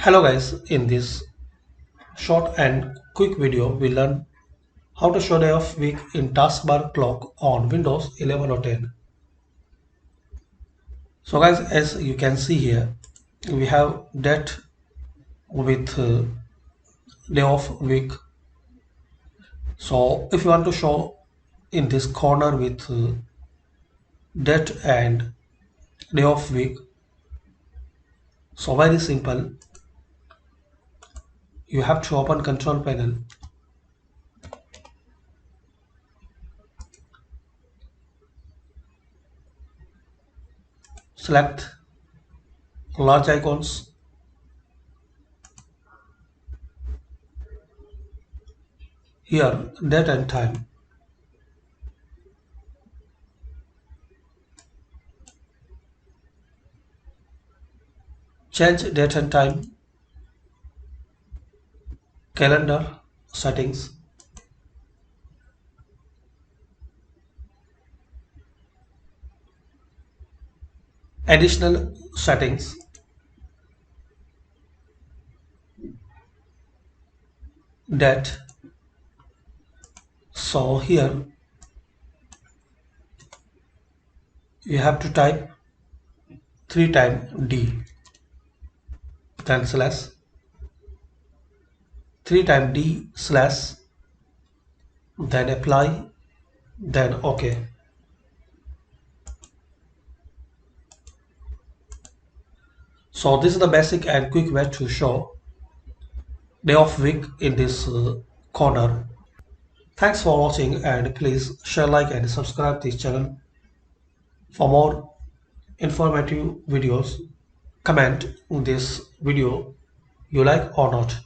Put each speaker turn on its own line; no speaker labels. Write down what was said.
Hello guys, in this short and quick video we learn how to show day of week in taskbar clock on Windows 11 or 10. So guys, as you can see here, we have date with day of week. So if you want to show in this corner with date and day of week, so very simple. You have to open control panel, select large icons, here date and time. Change date and time, calendar settings, additional settings, date. So here you have to type 3 times D, then slash 3 times D slash, then apply, then OK. So this is the basic and quick way to show day of week in this corner. Thanks for watching, and please share, like and subscribe this channel for more informative videos. Comment in this video you like or not.